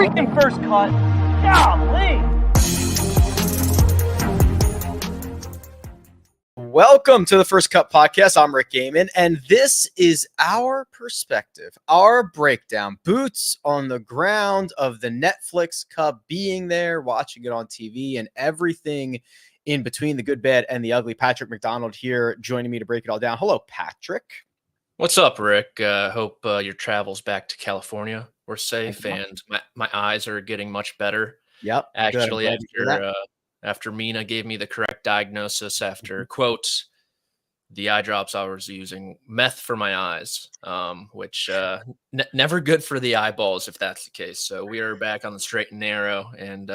freaking first cut. Golly. Welcome to the First Cut Podcast. I'm Rick Gehman, and this is our perspective, our breakdown, boots on the ground of the Netflix Cup, being there, watching it on TV, and everything in between, the good, bad, and the ugly. Patrick McDonald here, joining me to break it all down. Hello, Patrick. What's up, Rick? Hope your travels back to California were safe, and my eyes are getting much better. Yep. Actually, after Mina gave me the correct diagnosis, after quotes, the eye drops I was using, meth for my eyes, which never good for the eyeballs if that's the case. So we are back on the straight and narrow, and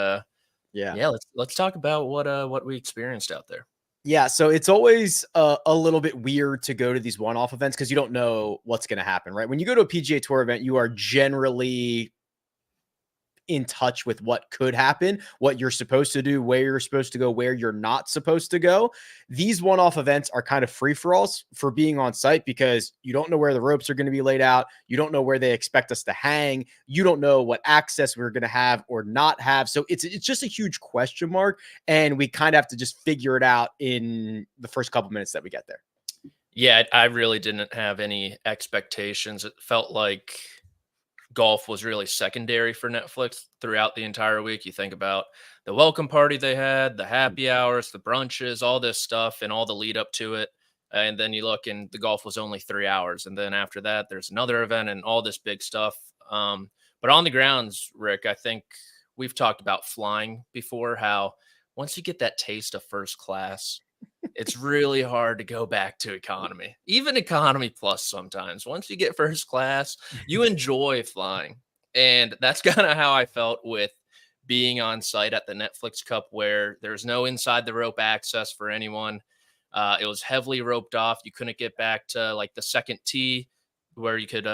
let's talk about what we experienced out there. Yeah, so it's always a little bit weird to go to these one-off events because you don't know what's going to happen, right? When you go to a PGA Tour event, you are generally in touch with what could happen, what you're supposed to do, where you're supposed to go, where you're not supposed to go. These one-off events are kind of free-for-alls for being on site because you don't know where the ropes are going to be laid out. You don't know where they expect us to hang. You don't know what access we're going to have or not have. So it's just a huge question mark, and we kind of have to just figure it out in the first couple minutes that we get there. Yeah, I really didn't have any expectations. It felt like golf was really secondary for Netflix throughout the entire week. You think about the welcome party they had, the happy hours, the brunches, all this stuff, and all the lead up to it. And then you look and the golf was only 3 hours. And then after that, there's another event and all this big stuff. But on the grounds, Rick, I think we've talked about flying before, how once you get that taste of first class, it's really hard to go back to economy, even economy plus sometimes. Once you get first class, you enjoy flying. And that's kind of how I felt with being on site at the Netflix Cup, where there's no inside the rope access for anyone. It was heavily roped off. You couldn't get back to like the second tee where you could,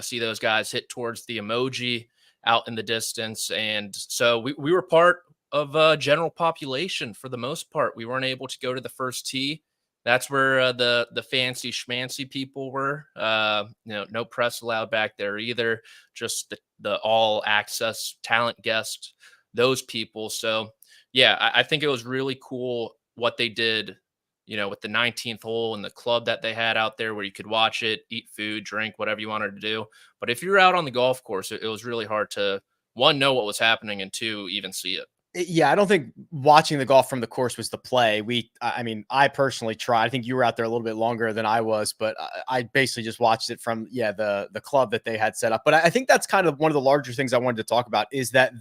see those guys hit towards the emoji out in the distance. And so we were part of general population for the most part. We weren't able to go to the first tee. That's where the fancy schmancy people were. No press allowed back there either. Just the all access talent guest, those people. So yeah, I think it was really cool what they did, with the 19th hole and the club that they had out there where you could watch it, eat food, drink, whatever you wanted to do. But if you're out on the golf course, it was really hard to, one, know what was happening, and two, even see it. Yeah, I don't think watching the golf from the course was the play. I personally tried. I think you were out there a little bit longer than I was, but I basically just watched it from, the club that they had set up. But I think that's kind of one of the larger things I wanted to talk about is that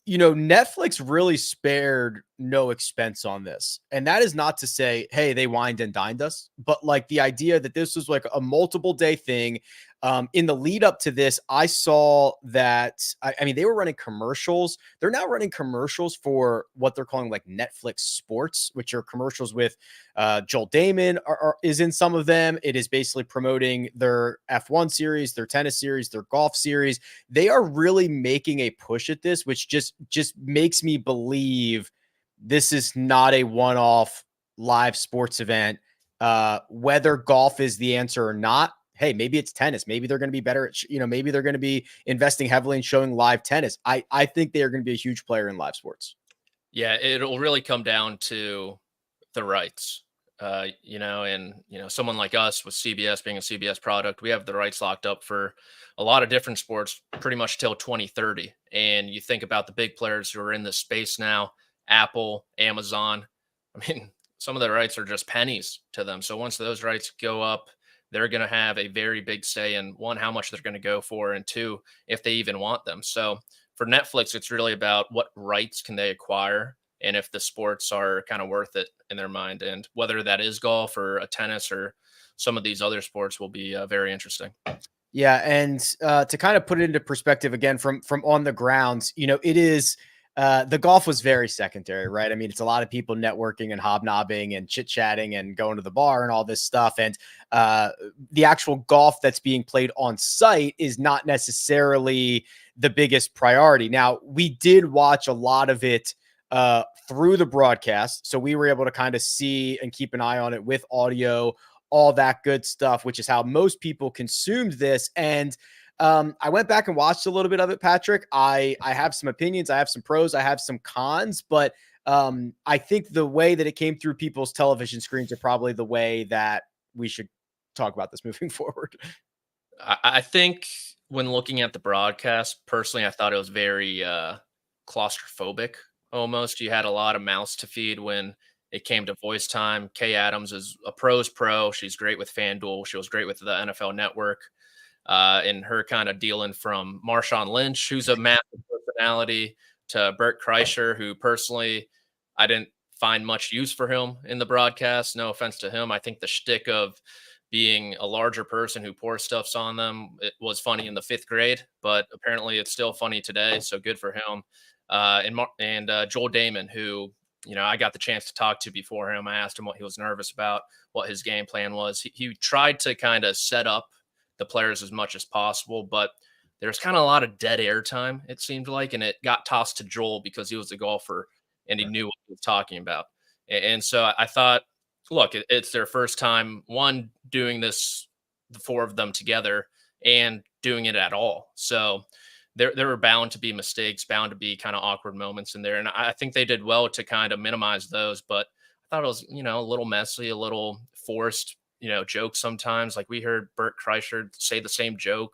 Netflix really spared no expense on this. And that is not to say, hey, they wined and dined us, but like the idea that this was like a multiple day thing. In the lead up to this, I saw that, they were running commercials. They're now running commercials for what they're calling like Netflix Sports, which are commercials with Joel Damon is in some of them. It is basically promoting their F1 series, their tennis series, their golf series. They are really making a push at this, which just makes me believe this is not a one-off live sports event. Whether golf is the answer or not, hey, maybe it's tennis. Maybe they're going to be better at, maybe they're going to be investing heavily in showing live tennis. I think they are going to be a huge player in live sports. Yeah, it'll really come down to the rights, someone like us with CBS being a CBS product, we have the rights locked up for a lot of different sports pretty much till 2030. And you think about the big players who are in this space now, Apple, Amazon. Some of the rights are just pennies to them. So once those rights go up, they're going to have a very big say in, one, how much they're going to go for, and two, if they even want them. So for Netflix, it's really about what rights can they acquire and if the sports are kind of worth it in their mind. And whether that is golf or a tennis or some of these other sports will be very interesting. Yeah. And to kind of put it into perspective again, from on the grounds, it is the golf was very secondary, right? It's a lot of people networking and hobnobbing and chit chatting and going to the bar and all this stuff. And the actual golf that's being played on site is not necessarily the biggest priority. Now, we did watch a lot of it through the broadcast. So we were able to kind of see and keep an eye on it with audio, all that good stuff, which is how most people consumed this. And I went back and watched a little bit of it, Patrick. I have some opinions. I have some pros. I have some cons, but I think the way that it came through people's television screens are probably the way that we should talk about this moving forward. I think when looking at the broadcast, personally, I thought it was very claustrophobic almost. You had a lot of mouths to feed when it came to voice time. Kay Adams is a pro's pro. She's great with FanDuel. She was great with the NFL Network. And her kind of dealing from Marshawn Lynch, who's a massive personality, to Bert Kreischer, who personally I didn't find much use for him in the broadcast. No offense to him. I think the shtick of being a larger person who pours stuffs on them, it was funny in the 5th grade, but apparently it's still funny today. So good for him. And Joel Damon, who, I got the chance to talk to before him. I asked him what he was nervous about, what his game plan was. He tried to kind of set up the players as much as possible, but there's kind of a lot of dead air time, it seemed like, and it got tossed to Joel because he was a golfer and he knew what he was talking about. And so I thought, look, it's their first time, one, doing this, the 4 of them together, and doing it at all. So there were bound to be mistakes, bound to be kind of awkward moments in there. And I think they did well to kind of minimize those, but I thought it was, a little messy, a little forced, jokes sometimes. Like we heard Bert Kreischer say the same joke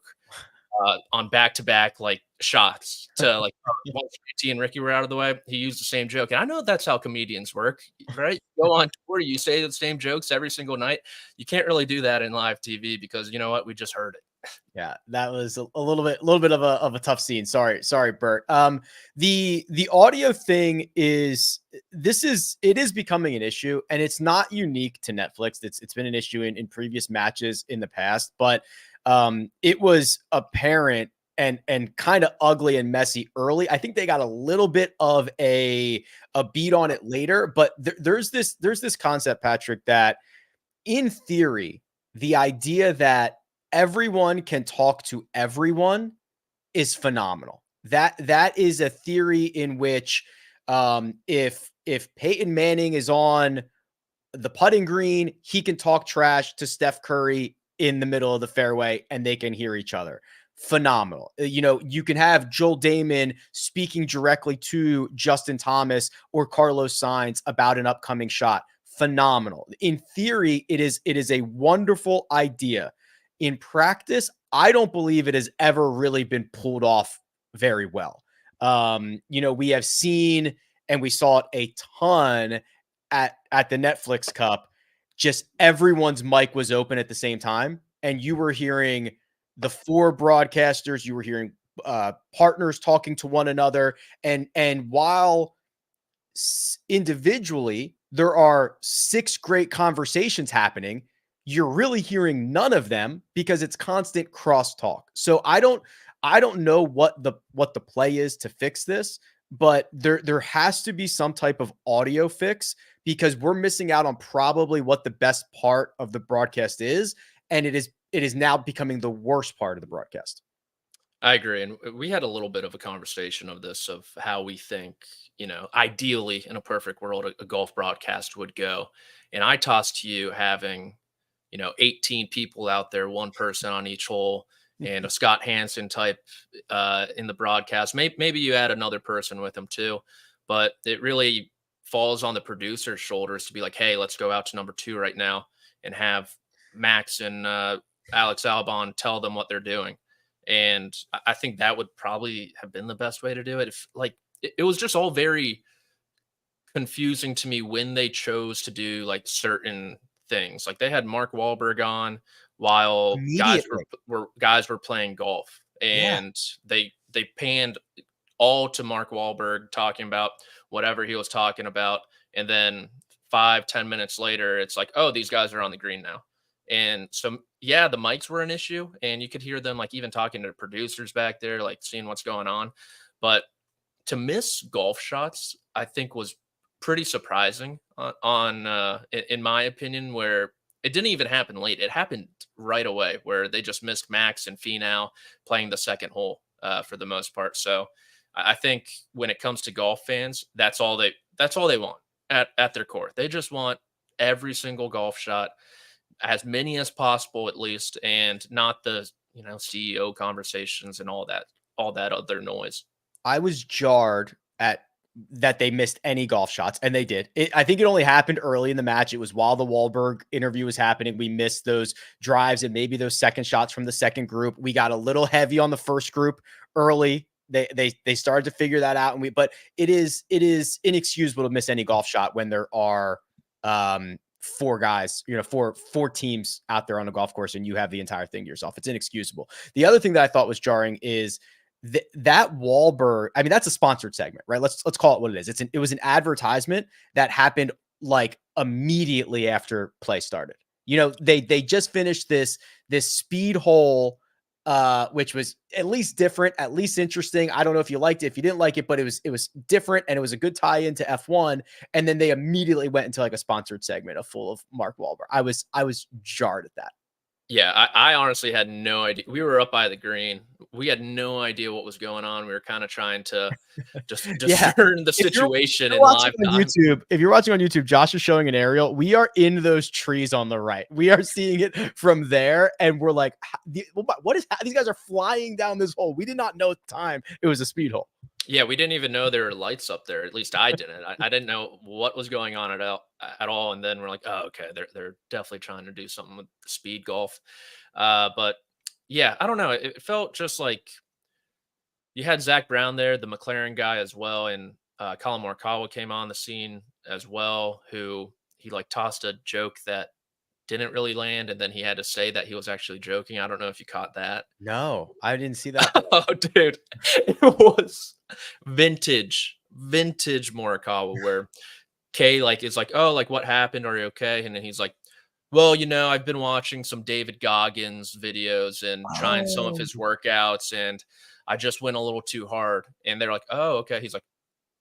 on back-to-back like shots to like once JT and Ricky were out of the way, he used the same joke. And I know that's how comedians work, right? You go on tour, you say the same jokes every single night. You can't really do that in live TV because you know what? We just heard it. Yeah, that was a little bit of a tough scene. Sorry, Bert. The audio thing is becoming an issue, and it's not unique to Netflix. It's been an issue in previous matches in the past, but it was apparent and kind of ugly and messy early. I think they got a little bit of a beat on it later, but there's this concept, Patrick, that in theory, the idea that everyone can talk to everyone is phenomenal. That is a theory in which if Peyton Manning is on the putting green, he can talk trash to Steph Curry in the middle of the fairway and they can hear each other. Phenomenal. You can have Joel Damon speaking directly to Justin Thomas or Carlos Sainz about an upcoming shot. Phenomenal. In theory, it is a wonderful idea. In practice, I don't believe it has ever really been pulled off very well. We have seen, and we saw it a ton at the Netflix Cup, just everyone's mic was open at the same time. And you were hearing the 4 broadcasters, you were hearing partners talking to one another. And while individually there are 6 great conversations happening, you're really hearing none of them because it's constant crosstalk. So I don't know what the play is to fix this, but there has to be some type of audio fix because we're missing out on probably what the best part of the broadcast is, and it is now becoming the worst part of the broadcast. I agree. And we had a little bit of a conversation of this, of how we think, ideally in a perfect world, a golf broadcast would go. And I tossed to you having 18 people out there, 1 person on each hole, and a Scott Hansen type in the broadcast. Maybe you add another person with him too, but it really falls on the producer's shoulders to be like, hey, let's go out to number 2 right now and have Max and Alex Albon tell them what they're doing. And I think that would probably have been the best way to do it. If it was just all very confusing to me when they chose to do like certain things. Like they had Mark Wahlberg on while guys were playing golf, and they panned all to Mark Wahlberg talking about whatever he was talking about, and then 5-10 minutes later it's like, oh, these guys are on the green now. And so the mics were an issue, and you could hear them like even talking to producers back there, like seeing what's going on. But to miss golf shots, I think was pretty surprising in my opinion, where it didn't even happen late. It happened right away, where they just missed Max and Finau playing the second hole for the most part. So I think when it comes to golf fans, that's all they want at their core. They just want every single golf shot, as many as possible at least, and not the CEO conversations and all that other noise. I was jarred at that they missed any golf shots, and they did. I think it only happened early in the match. It was while the Wahlberg interview was happening. We missed those drives and maybe those second shots from the second group. We got a little heavy on the first group early. They started to figure that out, but it is inexcusable to miss any golf shot when there are four guys, four teams out there on a golf course, and you have the entire thing to yourself. It's inexcusable. The other thing that I thought was jarring is that Wahlberg, I mean, that's a sponsored segment, right? Let's call it what it is. It was an advertisement that happened like immediately after play started. They just finished this speed hole, which was at least different, at least interesting. I don't know if you liked it, if you didn't like it, but it was different, and it was a good tie into F1. And then they immediately went into like a sponsored segment full of Mark Wahlberg. I was jarred at that. Yeah, I honestly had no idea. We were up by the green. We had no idea what was going on. We were kind of trying to just discern the situation in live time. If you're watching on YouTube, Josh is showing an aerial. We are in those trees on the right. We are seeing it from there, and we're like, what is these guys are flying down this hole. We did not know at the time it was a speed hole. Yeah, we didn't even know there were lights up there. At least I didn't. I didn't know what was going on at all. And then we're like, oh, okay, they're definitely trying to do something with speed golf. But yeah, I don't know. It felt just like you had Zach Brown there, the McLaren guy as well, and Colin Morikawa came on the scene as well, who he like tossed a joke that didn't really land, and then he had to say that he was actually joking. I don't know if you caught that. No, I didn't see that. Oh, dude, it was vintage Morikawa, where Kay is like, oh, like what happened? Are you okay? And then he's like, well, I've been watching some David Goggins videos and trying some of his workouts, and I just went a little too hard. And they're like, oh, okay. He's like,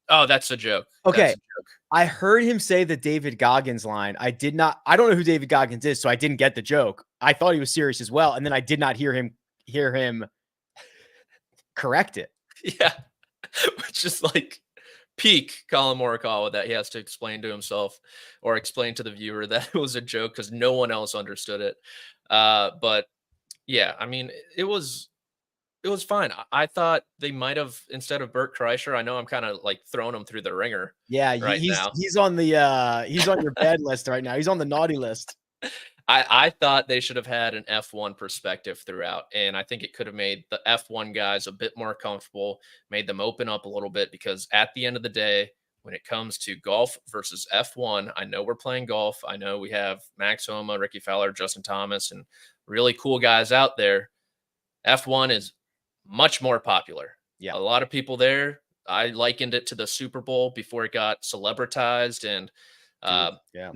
oh, that's a joke. Okay. A joke. I heard him say the David Goggins line. I don't know who David Goggins is, so I didn't get the joke. I thought he was serious as well. And then I did not hear him correct it. Yeah. Which is like peak Colin Morikawa, that he has to explain to himself or explain to the viewer that it was a joke because no one else understood it. But yeah, I mean, it was fine. I thought they might have, instead of Bert Kreischer, I know I'm kind of like throwing him through the ringer. Yeah, he's on your bad list right now. He's on the naughty list. I thought they should have had an F1 perspective throughout, and I think it could have made the F1 guys a bit more comfortable, made them open up a little bit, because at the end of the day, when it comes to golf versus F1, I know we're playing golf. I know we have Max Homa, Ricky Fowler, Justin Thomas, and really cool guys out there. F1 is much more popular. Yeah. A lot of people there. I likened it to the Super Bowl before it got celebritized, and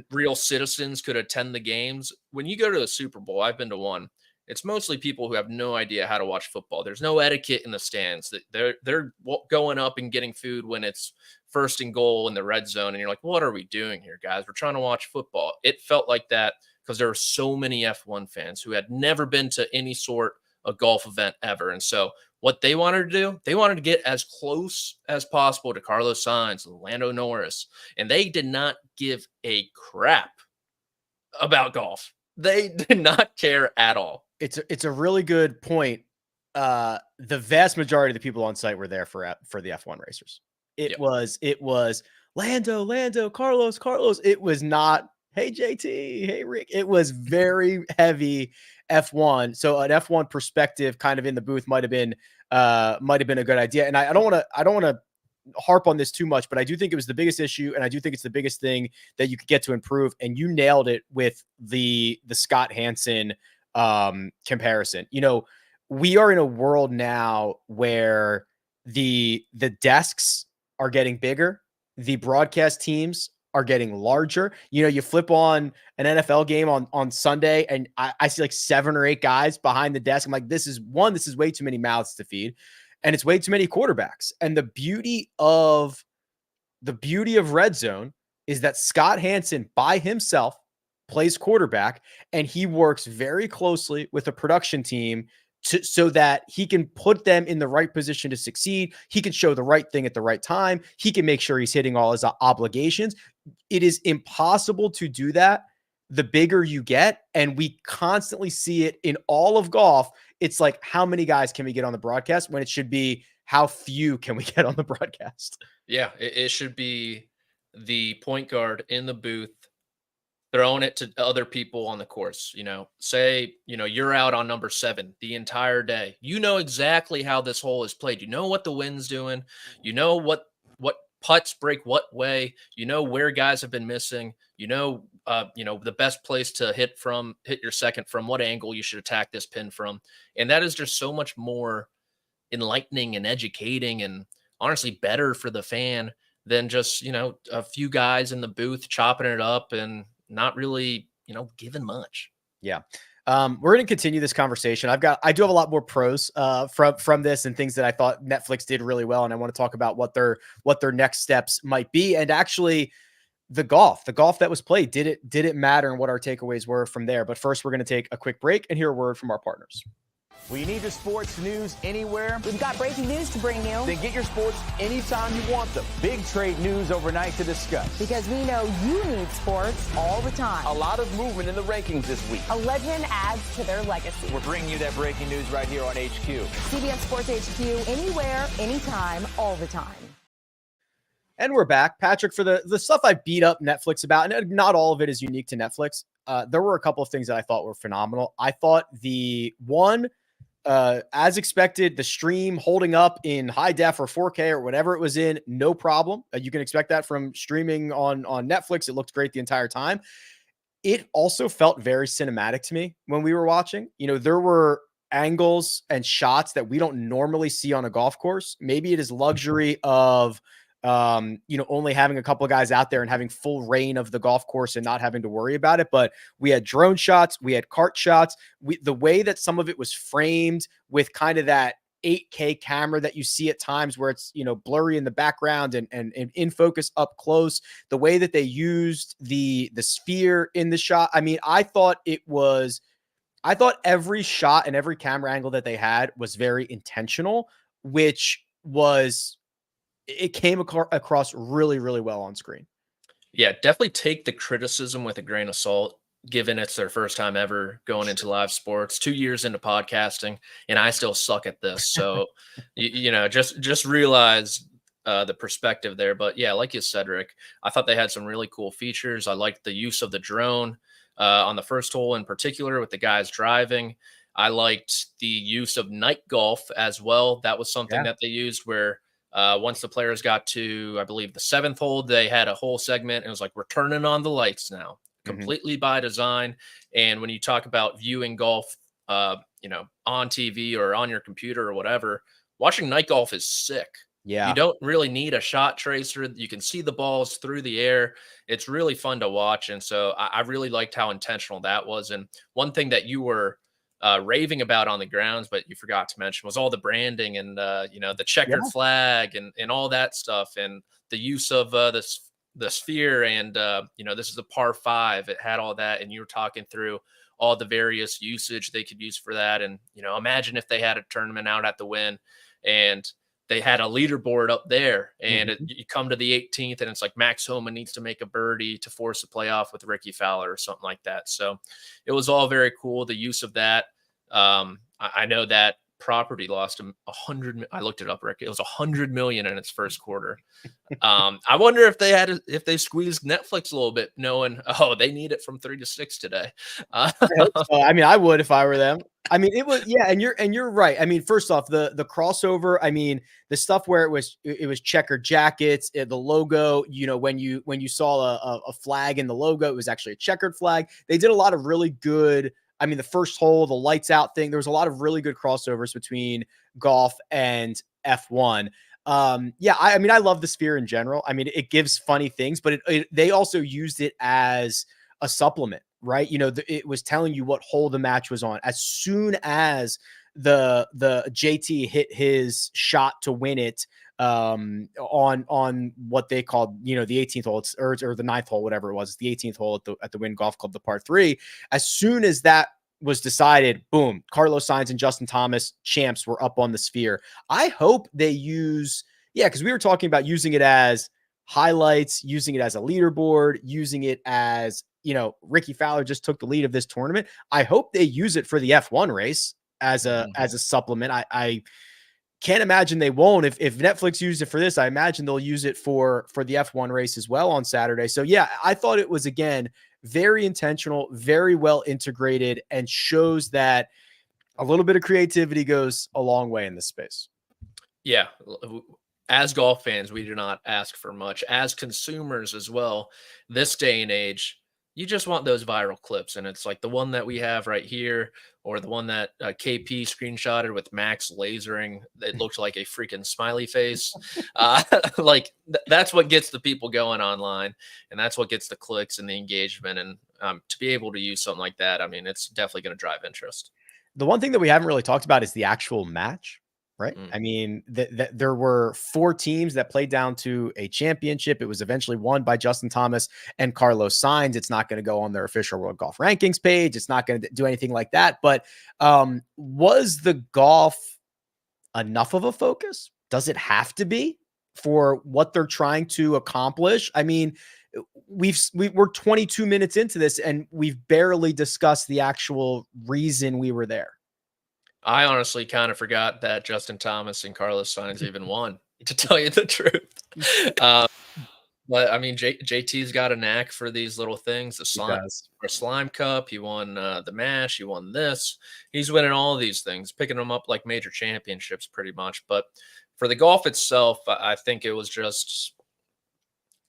real citizens could attend the games. When you go to the Super Bowl, I've been to one. It's mostly people who have no idea how to watch football. There's no etiquette in the stands. They're going up and getting food when it's first and goal in the red zone, and you're like, what are we doing here, guys? We're trying to watch football. It felt like that because there were so many F1 fans who had never been to any sort of golf event ever. And so what they wanted to do, they wanted to get as close as possible to Carlos Sainz and Lando Norris, and they did not give a crap about golf. They did not care at all. It's a really good point. The vast majority of the people on site were there for the F1 racers. It was Lando, Carlos. It was not, hey JT, hey Rick. It was very heavy F1. So an F1 perspective kind of in the booth might have been a good idea. And I don't want to harp on this too much, but I do think it was the biggest issue, and I do think it's the biggest thing that you could get to improve. And you nailed it with the Scott Hansen comparison. We are in a world now where the desks are getting bigger, the broadcast teams are getting larger. You flip on an NFL game on Sunday, and I see like 7 or 8 guys behind the desk. I'm like, this is way too many mouths to feed, and it's way too many quarterbacks. And the beauty of Red Zone is that Scott Hansen by himself plays quarterback, and he works very closely with a production team so that he can put them in the right position to succeed. He can show the right thing at the right time. He can make sure he's hitting all his obligations. It is impossible to do that the bigger you get. And we constantly see it in all of golf. it's like, how many guys can we get on the broadcast, when it should be how few can we get on the broadcast? Yeah, it should be the point guard in the booth throwing it to other people on the course. Say, you're out on number 7 the entire day. You know exactly how this hole is played. You know what the wind's doing. You know what putts break what way. You know where guys have been missing. The best place to hit your second, from what angle you should attack this pin from. And that is just so much more enlightening and educating and honestly better for the fan than just, a few guys in the booth chopping it up and not really, giving much. Yeah. We're going to continue this conversation. I do have a lot more pros from this and things that I thought Netflix did really well. And I want to talk about what their next steps might be. And actually the golf that was played, did it matter, and what our takeaways were from there. But first, we're going to take a quick break and hear a word from our partners. We need the sports news anywhere. We've got breaking news to bring you. Then get your sports anytime you want them. Big trade news overnight to discuss. Because we know you need sports all the time. A lot of movement in the rankings this week. A legend adds to their legacy. We're bringing you that breaking news right here on HQ. CBS Sports HQ, anywhere, anytime, all the time. And we're back. Patrick, for the stuff I beat up Netflix about, and not all of it is unique to Netflix, there were a couple of things that I thought were phenomenal. I thought the one, as expected, the stream holding up in high def or 4K or whatever it was in, no problem. You can expect that from streaming on Netflix. It looked great the entire time. It also felt very cinematic to me when we were watching. There were angles and shots that we don't normally see on a golf course. Maybe it is luxury of only having a couple of guys out there and having full reign of the golf course and not having to worry about it. But we had drone shots, we had cart shots. The way that some of it was framed with kind of that 8K camera that you see at times where it's, blurry in the background and in focus up close, the way that they used the sphere in the shot. I mean, I thought every shot and every camera angle that they had was very intentional, it came across really, really well on screen. Yeah, definitely take the criticism with a grain of salt, given it's their first time ever going into live sports, 2 years into podcasting, and I still suck at this. So, just realize the perspective there. But yeah, like you said, Rick, I thought they had some really cool features. I liked the use of the drone on the first hole in particular with the guys driving. I liked the use of night golf as well. That was something that they used where once the players got to, I believe, the 7th hole, they had a whole segment. And it was like, we're turning on the lights now, completely by design. And when you talk about viewing golf, on TV or on your computer or whatever, watching night golf is sick. Yeah. You don't really need a shot tracer. You can see the balls through the air. It's really fun to watch. And so I really liked how intentional that was. And one thing that you were raving about on the grounds, but you forgot to mention, was all the branding and the checkered flag and all that stuff, and the use of the sphere. And this is a par 5. It had all that, and you were talking through all the various usage they could use for that. And imagine if they had a tournament out at the Wynn and they had a leaderboard up there, and you come to the 18th, and it's like Max Homa needs to make a birdie to force a playoff with Ricky Fowler or something like that. So it was all very cool, the use of that. I know that property lost I looked it up, Rick. It was $100 million in its first quarter. I wonder if they squeezed Netflix a little bit, knowing, they need it from 3 to 6 today. I mean, I would if I were them. I mean, it was, and you're right. I mean, first off, the crossover, I mean, the stuff where it was checkered jackets, the logo, when you saw a flag in the logo, it was actually a checkered flag. They did a lot of really good. I mean, the first hole, the lights out thing, there was a lot of really good crossovers between golf and F1. I mean, I love the sphere in general. I mean, it gives funny things, but they also used it as a supplement, right? It was telling you what hole the match was on. As soon as the JT hit his shot to win it, on what they called, the 18th hole, or the 9th hole, whatever it was, the 18th hole at the Wynn Golf Club, the par 3. As soon as that was decided, boom, Carlos Sainz and Justin Thomas, champs, were up on the sphere. I hope they use, because we were talking about using it as highlights, using it as a leaderboard, using it as, Ricky Fowler just took the lead of this tournament. I hope they use it for the F1 race. as a supplement. I can't imagine they won't. If Netflix used it for this, I imagine they'll use it for the F1 race as well on Saturday. So yeah, I thought it was, again, very intentional, very well integrated, and shows that a little bit of creativity goes a long way in this space. Yeah. As golf fans, we do not ask for much. As consumers as well, this day and age, you just want those viral clips. And it's like the one that we have right here, or the one that KP screenshotted with Max lasering. It looked like a freaking smiley face. That's what gets the people going online. And that's what gets the clicks and the engagement. And to be able to use something like that, I mean, it's definitely going to drive interest. The one thing that we haven't really talked about is the actual match. Right. I mean, there were 4 teams that played down to a championship. It was eventually won by Justin Thomas and Carlos Sainz. It's not going to go on their official World Golf Rankings page. It's not going to do anything like that. But was the golf enough of a focus? Does it have to be for what they're trying to accomplish? I mean, we're 22 minutes into this, and we've barely discussed the actual reason we were there. I honestly kind of forgot that Justin Thomas and Carlos Sainz even won, to tell you the truth. But I mean, JT's got a knack for these little things. The slime cup, he won the match, he won this. He's winning all of these things, picking them up like major championships pretty much. But for the golf itself, I think it was just,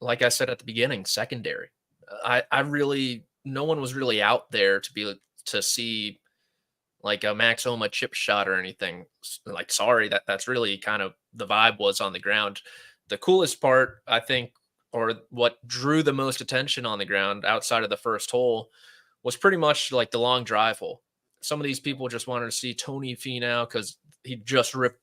like I said at the beginning, secondary. No one was really out there to see like a Max Homa chip shot or anything. Like, sorry, that's really kind of the vibe was on the ground. The coolest part, I think, or what drew the most attention on the ground outside of the first hole, was pretty much like the long drive hole. Some of these people just wanted to see Tony Finau because he just ripped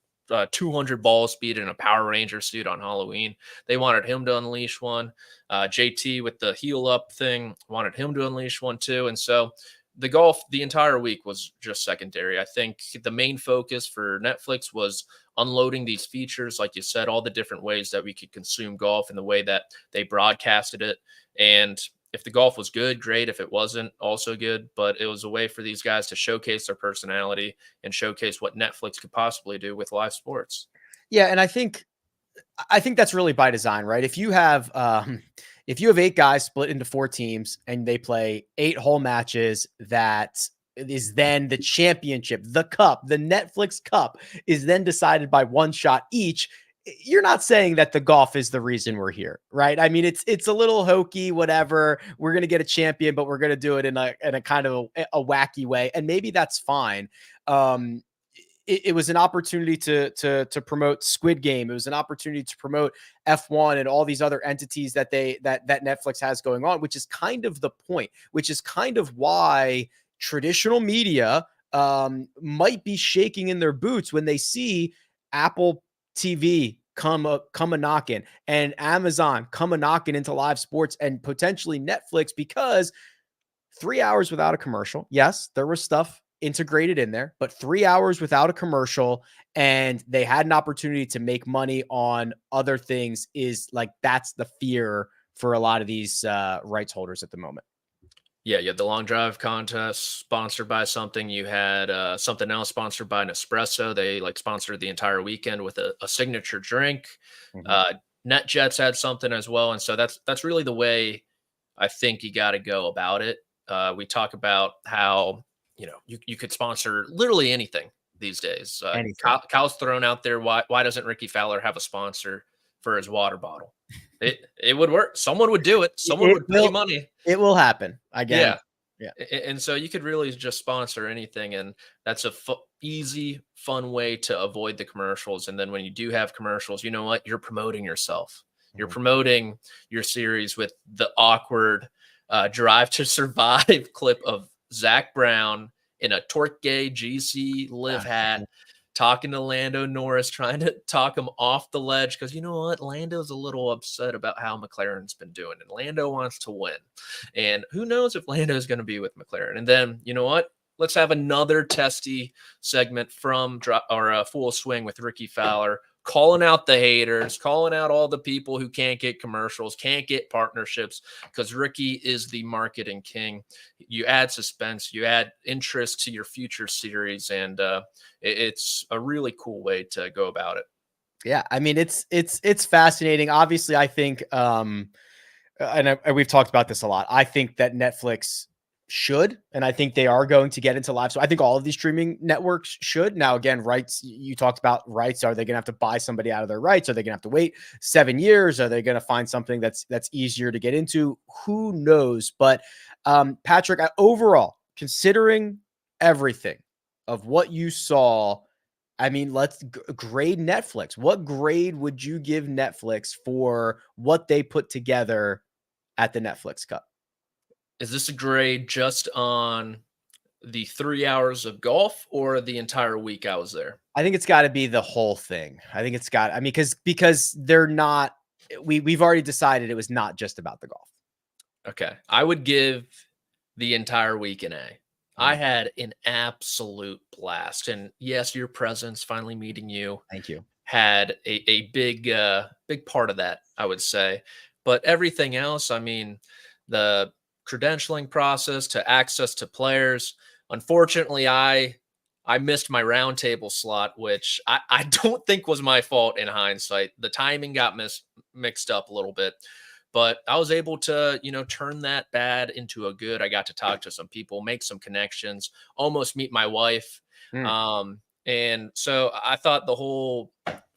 200 ball speed in a Power Ranger suit on Halloween. They wanted him to unleash one. JT with the heel up thing wanted him to unleash one too. And so the golf the entire week was just secondary. I think the main focus for Netflix was unloading these features, like you said, all the different ways that we could consume golf and the way that they broadcasted it. And if the golf was good, great. If it wasn't, also good. But it was a way for these guys to showcase their personality and showcase what Netflix could possibly do with live sports. Yeah, and I think that's really by design, right? If you have 8 guys split into 4 teams and they play 8 hole matches, that is then the championship, the cup, the Netflix Cup is then decided by 1 shot each. You're not saying that the golf is the reason we're here, right? I mean, it's a little hokey, whatever. We're going to get a champion, but we're going to do it in a kind of a wacky way. And maybe that's fine. It was an opportunity to promote Squid Game. It was an opportunity to promote F1 and all these other entities that Netflix has going on, which is kind of the point, which is kind of why traditional media might be shaking in their boots when they see Apple TV come a knocking and Amazon come a knocking into live sports and potentially Netflix, because 3 hours without a commercial. Yes, there was stuff integrated in there, but 3 hours without a commercial, and they had an opportunity to make money on other things, is like, that's the fear for a lot of these rights holders at the moment. Yeah, you had the long drive contest sponsored by something. You had something else sponsored by Nespresso. They sponsored the entire weekend with a signature drink. Mm-hmm. NetJets had something as well. And so that's really the way I think you got to go about it. We talk about how, you could sponsor literally anything these days. Kyle's thrown out there, why doesn't Ricky Fowler have a sponsor for his water bottle? It would work. Someone would do it. Someone would pay money. It will happen again. Yeah. And so you could really just sponsor anything, and that's a easy, fun way to avoid the commercials. And then when you do have commercials, you know what? You're promoting yourself. You're promoting your series with the awkward Drive to Survive clip of Zach Brown in a Torque GC live hat, talking to Lando Norris, trying to talk him off the ledge, because you know what? Lando's a little upset about how McLaren's been doing, and Lando wants to win. And who knows if Lando's going to be with McLaren. And then, you know what? Let's have another testy segment from Full Swing with Ricky Fowler calling out the haters, calling out all the people who can't get commercials, can't get partnerships, because Ricky is the marketing king. You add suspense, you add interest to your future series, and it's a really cool way to go about it. Yeah, I mean, it's fascinating. Obviously, I think, and we've talked about this a lot. I think that Netflix should, and I think they are going to get into live. So I think all of these streaming networks should. Now, again, rights, you talked about rights. Are they going to have to buy somebody out of their rights? Are they going to have to wait 7 years? Are they going to find something that's easier to get into? Who knows? But Patrick, overall, considering everything of what you saw, I mean, let's grade Netflix. What grade would you give Netflix for what they put together at the Netflix Cup? Is this a grade just on the 3 hours of golf or the entire week I was there? I think it's got to be the whole thing. I think it's got, I mean, because they're not, we've already decided it was not just about the golf. Okay. I would give the entire week an A. I had an absolute blast. And yes, your presence, finally meeting you. Thank you. Had a big part of that, I would say. But everything else, I mean, the credentialing process to access to players. Unfortunately, I missed my roundtable slot, which I don't think was my fault in hindsight. The timing got mixed up a little bit, but I was able to, turn that bad into a good. I got to talk to some people, make some connections, almost meet my wife. And so I thought the whole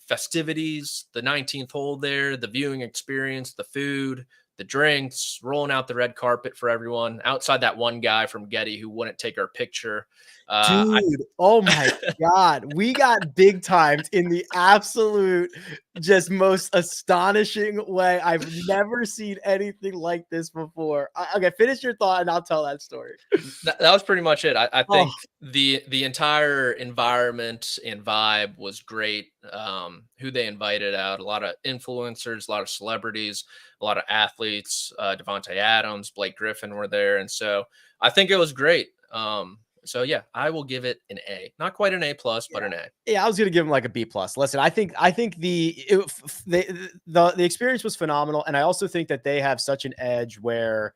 festivities, the 19th hole there, the viewing experience, the food, the drinks, rolling out the red carpet for everyone, outside that one guy from Getty who wouldn't take our picture. Dude, oh my God. We got big timed in the absolute, just most astonishing way. I've never seen anything like this before. Okay, finish your thought and I'll tell that story. That was pretty much it. I think the entire environment and vibe was great. Who they invited out, a lot of influencers, a lot of celebrities, a lot of athletes, Devontae Adams, Blake Griffin were there. And so I think it was great. So yeah, I will give it an A, not quite an A plus, but an A. Yeah, I was going to give him like a B plus. Listen, I think the experience was phenomenal. And I also think that they have such an edge where,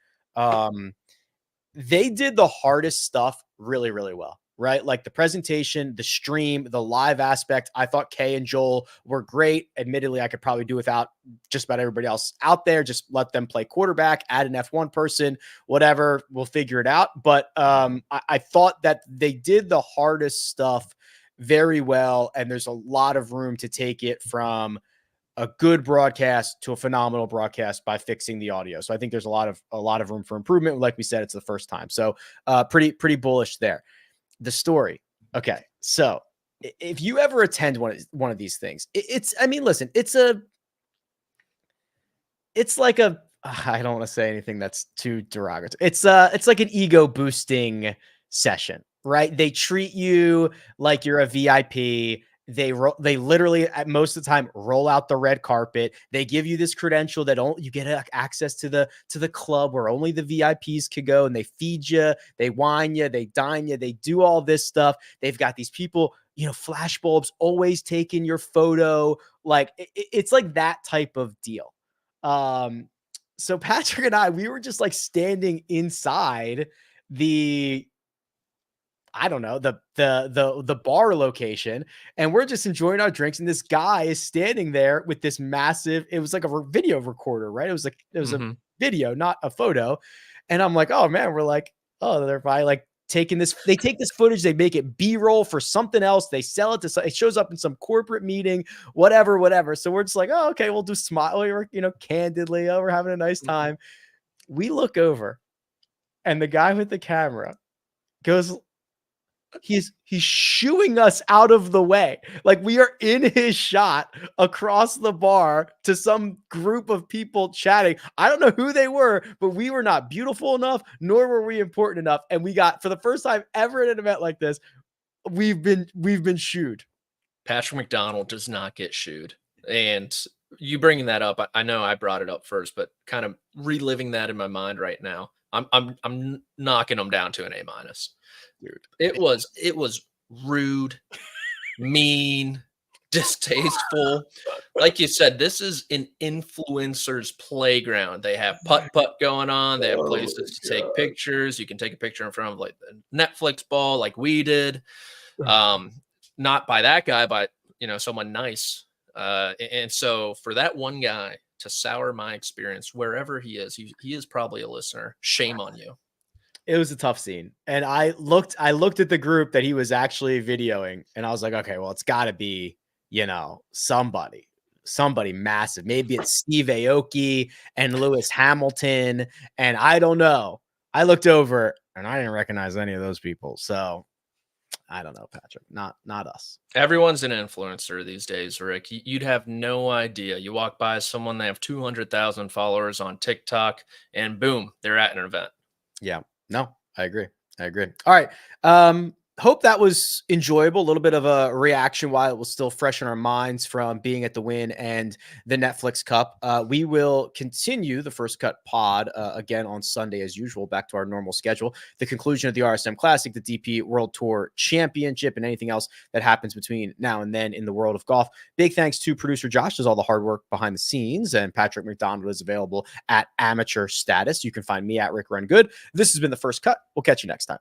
they did the hardest stuff really, really well. Right? Like the presentation, the stream, the live aspect. I thought Kay and Joel were great. Admittedly, I could probably do without just about everybody else out there. Just let them play quarterback, add an F1 person, whatever. We'll figure it out. But I thought that they did the hardest stuff very well. And there's a lot of room to take it from a good broadcast to a phenomenal broadcast by fixing the audio. So I think there's a lot of room for improvement. Like we said, it's the first time. So pretty bullish there. The story. Okay. So if you ever attend one of these things, I mean, listen, it's like I don't want to say anything that's too derogatory. It's like an ego boosting session, right? They treat you like you're a VIP. They literally at most of the time roll out the red carpet. They give you this credential that you get access to the club where only the VIPs could go, and they feed you, they wine you, they dine you, they do all this stuff. They've got these people, flash bulbs always taking your photo. Like it's like that type of deal. So Patrick and I, we were just like standing inside I don't know, the bar location, and we're just enjoying our drinks. And this guy is standing there with this massive, it was like a video recorder, right? It was a video, not a photo. And I'm like, oh man, we're like, oh, they're probably like taking this, they take this footage, they make it B-roll for something else. They sell it it shows up in some corporate meeting, whatever. So we're just like, oh, okay, we'll do smile, candidly, we're having a nice time. We look over and the guy with the camera goes, he's shooing us out of the way. Like we are in his shot across the bar to some group of people chatting. I don't know who they were, but we were not beautiful enough, nor were we important enough. And we got, for the first time ever at an event like this, we've been shooed. Patrick McDonald does not get shooed. And you bringing that up, I know I brought it up first, but kind of reliving that in my mind right now, I'm knocking them down to an A minus. Dude, it was rude, mean, distasteful. Like you said, this is an influencer's playground. They have putt-putt going on. They have places to take pictures. You can take a picture in front of like the Netflix ball like we did. Not by that guy, but, you know, someone nice. And so for that one guy to sour my experience wherever he is probably a listener. Shame on you. It was a tough scene. And I looked at the group that he was actually videoing, and I was like, okay, well, it's got to be, you know, somebody massive. Maybe it's Steve Aoki and Lewis Hamilton. And I don't know. I looked over and I didn't recognize any of those people. So I don't know, Patrick, not us. Everyone's an influencer these days, Rick. You'd have no idea. You walk by someone, they have 200,000 followers on TikTok, and boom, they're at an event. Yeah, no, I agree. All right. Hope that was enjoyable. A little bit of a reaction while it was still fresh in our minds from being at the Win and the Netflix Cup. We will continue the First Cut pod again on Sunday as usual, back to our normal schedule. The conclusion of the RSM Classic, the DP World Tour Championship, and anything else that happens between now and then in the world of golf. Big thanks to producer Josh, does all the hard work behind the scenes, and Patrick McDonald is available at amateur status. You can find me at Rick Run Good. This has been the First Cut. We'll catch you next time.